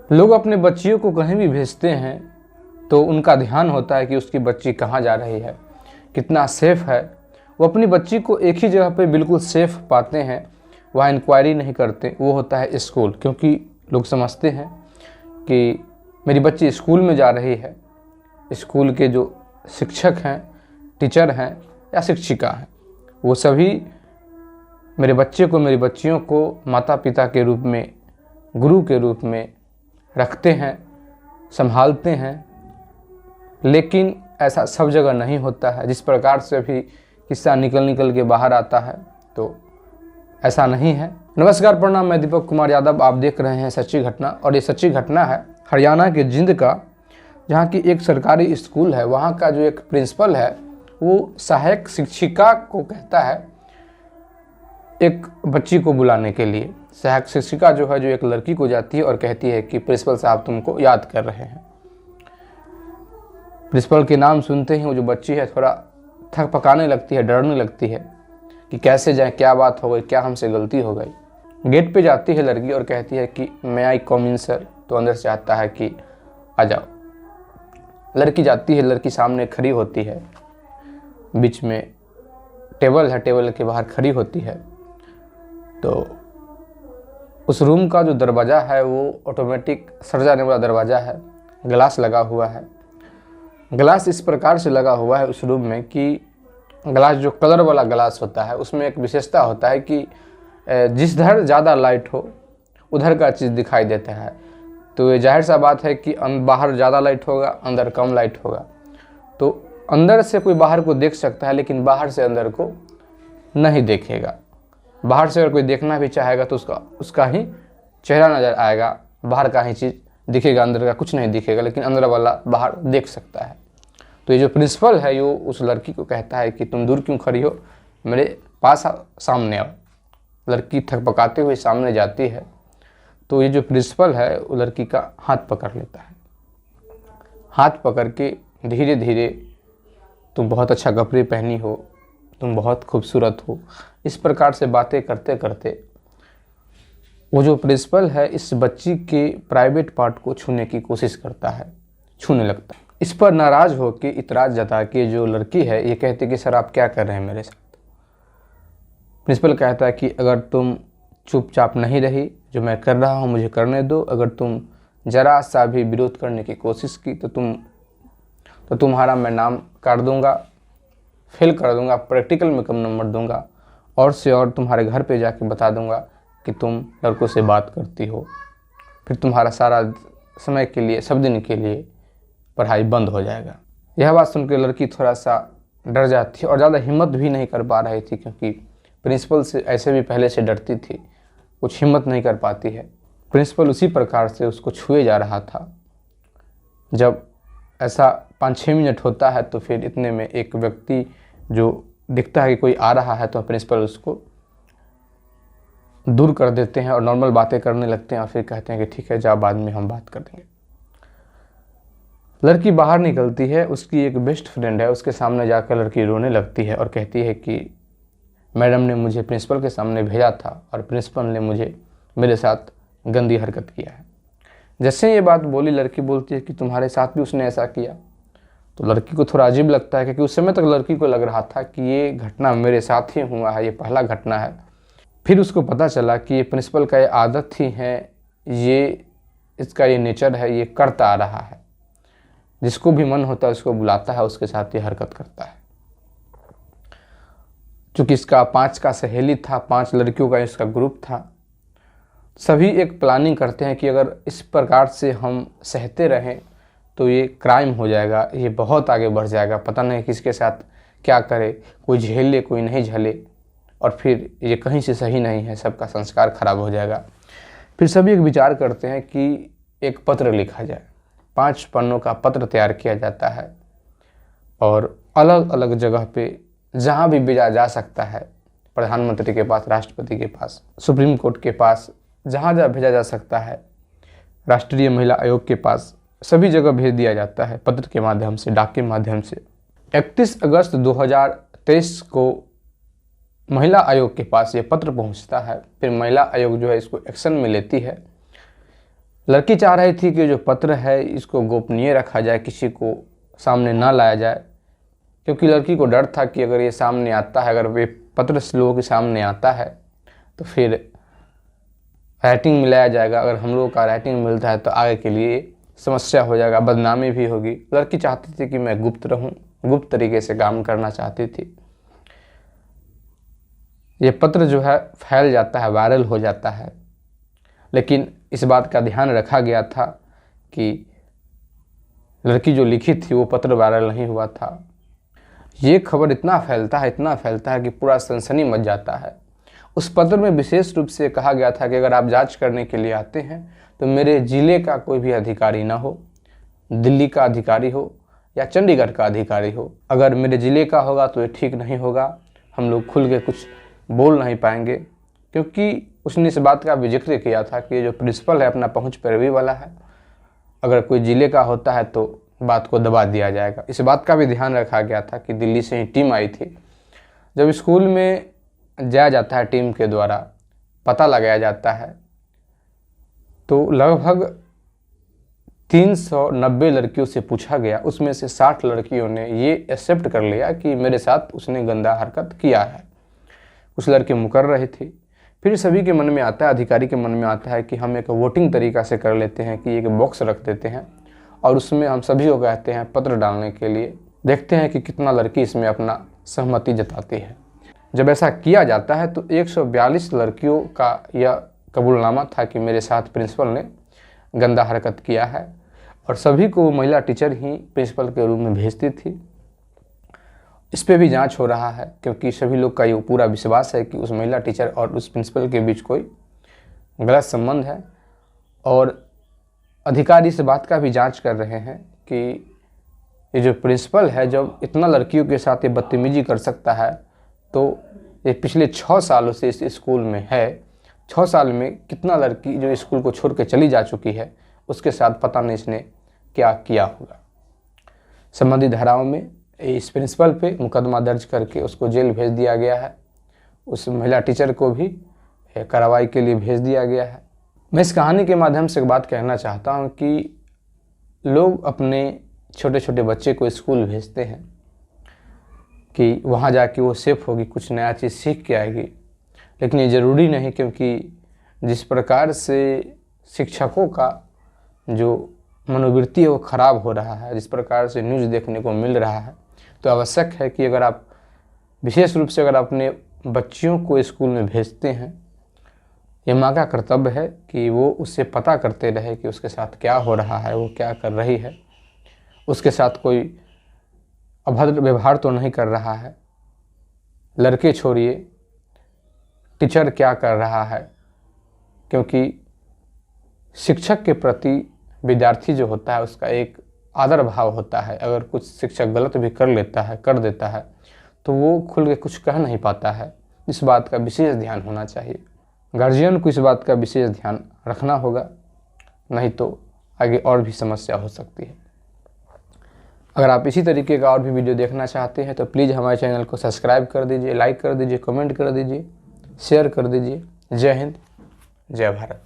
लोग अपने बच्चियों को कहीं भी भेजते हैं तो उनका ध्यान होता है कि उसकी बच्ची कहाँ जा रही है, कितना सेफ़ है। वो अपनी बच्ची को एक ही जगह पे बिल्कुल सेफ़ पाते हैं, वहाँ इंक्वायरी नहीं करते, वो होता है स्कूल। क्योंकि लोग समझते हैं कि मेरी बच्ची स्कूल में जा रही है, स्कूल के जो शिक्षक हैं, टीचर हैं या शिक्षिका हैं, वो सभी मेरे बच्चे को, मेरी बच्चियों को माता पिता के रूप में, गुरु के रूप में रखते हैं, संभालते हैं। लेकिन ऐसा सब जगह नहीं होता है। जिस प्रकार से भी किस्सा निकल के बाहर आता है तो ऐसा नहीं है। नमस्कार, प्रणाम, मैं दीपक कुमार यादव, आप देख रहे हैं सच्ची घटना। और ये सच्ची घटना है हरियाणा के जिंद का, जहाँ की एक सरकारी स्कूल है। वहाँ का जो एक प्रिंसिपल है वो सहायक शिक्षिका को कहता है एक बच्ची को बुलाने के लिए। सहायक शिक्षिका जो है, जो एक लड़की को जाती है और कहती है कि प्रिंसिपल साहब तुमको याद कर रहे हैं। प्रिंसिपल के नाम सुनते ही वो जो बच्ची है थोड़ा थक पकाने लगती है, डरने लगती है कि कैसे जाए, क्या बात हो गई, क्या हमसे गलती हो गई। गेट पे जाती है लड़की और कहती है कि मैं आई कम इन सर। तो अंदर से आता है कि आ जाओ। लड़की जाती है, लड़की सामने खड़ी होती है, बीच में टेबल है, टेबल के बाहर खड़ी होती है। तो उस रूम का जो दरवाज़ा है वो ऑटोमेटिक सट जाने वाला दरवाज़ा है, ग्लास लगा हुआ है। ग्लास इस प्रकार से लगा हुआ है उस रूम में कि ग्लास जो कलर वाला ग्लास होता है उसमें एक विशेषता होता है कि जिस धर ज़्यादा लाइट हो उधर का चीज़ दिखाई देता है। तो ये जाहिर सा बात है कि बाहर ज़्यादा लाइट होगा, अंदर कम लाइट होगा। तो अंदर से कोई बाहर को देख सकता है, लेकिन बाहर से अंदर को नहीं देखेगा। बाहर से अगर कोई देखना भी चाहेगा तो उसका ही चेहरा नज़र आएगा, बाहर का ही चीज़ दिखेगा, अंदर का कुछ नहीं दिखेगा, लेकिन अंदर वाला बाहर देख सकता है। तो ये जो प्रिंसिपल है वो उस लड़की को कहता है कि तुम दूर क्यों खड़ी हो, मेरे पास सामने आओ। लड़की थक पकाते हुए सामने जाती है। तो ये जो प्रिंसिपल है वो लड़की का हाथ पकड़ लेता है। हाथ पकड़ के धीरे धीरे, तुम बहुत अच्छा कपड़े पहनी हो, तुम बहुत खूबसूरत हो, इस प्रकार से बातें करते करते वो जो प्रिंसिपल है इस बच्ची के प्राइवेट पार्ट को छूने की कोशिश करता है, छूने लगता है। इस पर नाराज़ होकर, इतराज़ जता के जो लड़की है ये कहती कि सर आप क्या कर रहे हैं मेरे साथ। प्रिंसिपल कहता है कि अगर तुम चुपचाप नहीं रही, जो मैं कर रहा हूँ मुझे करने दो। अगर तुम ज़रा सा भी विरोध करने की कोशिश की तो तुम्हारा मैं नाम काट दूँगा, फेल कर दूँगा, प्रैक्टिकल में कम नंबर दूँगा, और से और तुम्हारे घर पे जाके बता दूँगा कि तुम लड़कों से बात करती हो। फिर तुम्हारा सारा समय के लिए, सब दिन के लिए पढ़ाई बंद हो जाएगा। यह बात सुनकर लड़की थोड़ा सा डर जाती है और ज़्यादा हिम्मत भी नहीं कर पा रही थी, क्योंकि प्रिंसिपल से ऐसे भी पहले से डरती थी, कुछ हिम्मत नहीं कर पाती है। प्रिंसिपल उसी प्रकार से उसको छुए जा रहा था। जब ऐसा 5-6 मिनट होता है तो फिर इतने में एक व्यक्ति जो दिखता है कि कोई आ रहा है, तो प्रिंसिपल उसको दूर कर देते हैं और नॉर्मल बातें करने लगते हैं और फिर कहते हैं कि ठीक है जाओ, बाद में हम बात कर देंगे। लड़की बाहर निकलती है, उसकी एक बेस्ट फ्रेंड है, उसके सामने जाकर लड़की रोने लगती है और कहती है कि मैडम ने मुझे प्रिंसिपल के सामने भेजा था और प्रिंसिपल ने मेरे साथ गंदी हरकत किया है। जैसे ये बात बोली, लड़की बोलती है कि तुम्हारे साथ भी उसने ऐसा किया। तो लड़की को थोड़ा अजीब लगता है, क्योंकि उस समय तक लड़की को लग रहा था कि ये घटना मेरे साथ ही हुआ है, ये पहला घटना है। फिर उसको पता चला कि ये प्रिंसिपल का ये आदत ही है, इसका ये नेचर है, ये करता आ रहा है। जिसको भी मन होता है उसको बुलाता है, उसके साथ ये हरकत करता है। चूँकि इसका 5 का सहेली था, 5 लड़कियों का इसका ग्रुप था। सभी एक प्लानिंग करते हैं कि अगर इस प्रकार से हम सहते रहें तो ये क्राइम हो जाएगा, ये बहुत आगे बढ़ जाएगा, पता नहीं किसके साथ क्या करे, कोई झेले कोई नहीं झेले, और फिर ये कहीं से सही नहीं है, सबका संस्कार खराब हो जाएगा। फिर सभी एक विचार करते हैं कि एक पत्र लिखा जाए। 5 पन्नों का पत्र तैयार किया जाता है और अलग अलग जगह पे जहाँ भी भेजा जा सकता है, प्रधानमंत्री के पास, राष्ट्रपति के पास, सुप्रीम कोर्ट के पास, जहाँ जहाँ भेजा जा सकता है, राष्ट्रीय महिला आयोग के पास, सभी जगह भेज दिया जाता है पत्र के माध्यम से, डाक के माध्यम से। 31 अगस्त 2023 को महिला आयोग के पास ये पत्र पहुंचता है। फिर महिला आयोग जो है इसको एक्शन में लेती है। लड़की चाह रही थी कि जो पत्र है इसको गोपनीय रखा जाए, किसी को सामने ना लाया जाए, क्योंकि लड़की को डर था कि अगर ये सामने आता है, अगर वे पत्र लोगों के सामने आता है तो फिर राइटिंग मिलाया जाएगा। अगर हम लोगों का राइटिंग मिलता है तो आगे के लिए समस्या हो जाएगा, बदनामी भी होगी। लड़की चाहती थी कि मैं गुप्त रहूं, गुप्त तरीके से काम करना चाहती थी। ये पत्र जो है फैल जाता है, वायरल हो जाता है, लेकिन इस बात का ध्यान रखा गया था कि लड़की जो लिखी थी वो पत्र वायरल नहीं हुआ था। ये खबर इतना फैलता है कि पूरा सनसनी मच जाता है। उस पत्र में विशेष रूप से कहा गया था कि अगर आप जांच करने के लिए आते हैं तो मेरे ज़िले का कोई भी अधिकारी ना हो, दिल्ली का अधिकारी हो या चंडीगढ़ का अधिकारी हो। अगर मेरे ज़िले का होगा तो ये ठीक नहीं होगा, हम लोग खुल के कुछ बोल नहीं पाएंगे, क्योंकि उसने इस बात का भी जिक्र किया था कि जो प्रिंसिपल है अपना पहुंच पैरवी वाला है, अगर कोई ज़िले का होता है तो बात को दबा दिया जाएगा। इस बात का भी ध्यान रखा गया था कि दिल्ली से ही टीम आई थी। जब स्कूल में जाया जाता है, टीम के द्वारा पता लगाया जाता है, तो लगभग 390 लड़कियों से पूछा गया। उसमें से 60 लड़कियों ने ये एक्सेप्ट कर लिया कि मेरे साथ उसने गंदा हरकत किया है। कुछ लड़के मुकर रहे थे। फिर सभी के मन में आता है, अधिकारी के मन में आता है कि हम एक वोटिंग तरीका से कर लेते हैं कि एक बॉक्स रख देते हैं और उसमें हम सभी को कहते हैं पत्र डालने के लिए, देखते हैं कि कितना लड़की इसमें अपना सहमति जताती है। जब ऐसा किया जाता है तो 142 लड़कियों का यह कबूलनामा था कि मेरे साथ प्रिंसिपल ने गंदा हरकत किया है, और सभी को महिला टीचर ही प्रिंसिपल के रूम में भेजती थी। इस पे भी जांच हो रहा है, क्योंकि सभी लोग का ये पूरा विश्वास है कि उस महिला टीचर और उस प्रिंसिपल के बीच कोई गलत संबंध है। और अधिकारी इस बात का भी जांच कर रहे हैं कि ये जो प्रिंसिपल है जब इतना लड़कियों के साथ ये बदतमीजी कर सकता है, तो ये पिछले 6 सालों से इस स्कूल में है। 6 साल में कितना लड़की जो स्कूल को छोड़ के चली जा चुकी है, उसके साथ पता नहीं इसने क्या किया होगा। संबंधित धाराओं में इस प्रिंसिपल पे मुकदमा दर्ज करके उसको जेल भेज दिया गया है। उस महिला टीचर को भी कार्रवाई के लिए भेज दिया गया है। मैं इस कहानी के माध्यम से एक बात कहना चाहता हूँ कि लोग अपने छोटे छोटे बच्चे को स्कूल भेजते हैं कि वहाँ जाके वो सेफ होगी, कुछ नया चीज़ सीख के आएगी, लेकिन ये ज़रूरी नहीं, क्योंकि जिस प्रकार से शिक्षकों का जो मनोवृत्ति है वो ख़राब हो रहा है, जिस प्रकार से न्यूज़ देखने को मिल रहा है, तो आवश्यक है कि अगर आप विशेष रूप से अगर अपने बच्चियों को स्कूल में भेजते हैं, ये माँ का कर्तव्य है कि वो उससे पता करते रहे कि उसके साथ क्या हो रहा है, वो क्या कर रही है, उसके साथ कोई अभद्र व्यवहार तो नहीं कर रहा है। लड़के छोड़िए, टीचर क्या कर रहा है, क्योंकि शिक्षक के प्रति विद्यार्थी जो होता है उसका एक आदर भाव होता है। अगर कुछ शिक्षक गलत भी कर देता है तो वो खुल के कुछ कह नहीं पाता है। इस बात का विशेष ध्यान होना चाहिए। गार्जियन को इस बात का विशेष ध्यान रखना होगा, नहीं तो आगे और भी समस्या हो सकती है। अगर आप इसी तरीके का और भी वीडियो देखना चाहते हैं तो प्लीज़ हमारे चैनल को सब्सक्राइब कर दीजिए, लाइक कर दीजिए, कमेंट कर दीजिए, शेयर कर दीजिए। जय हिंद, जय भारत।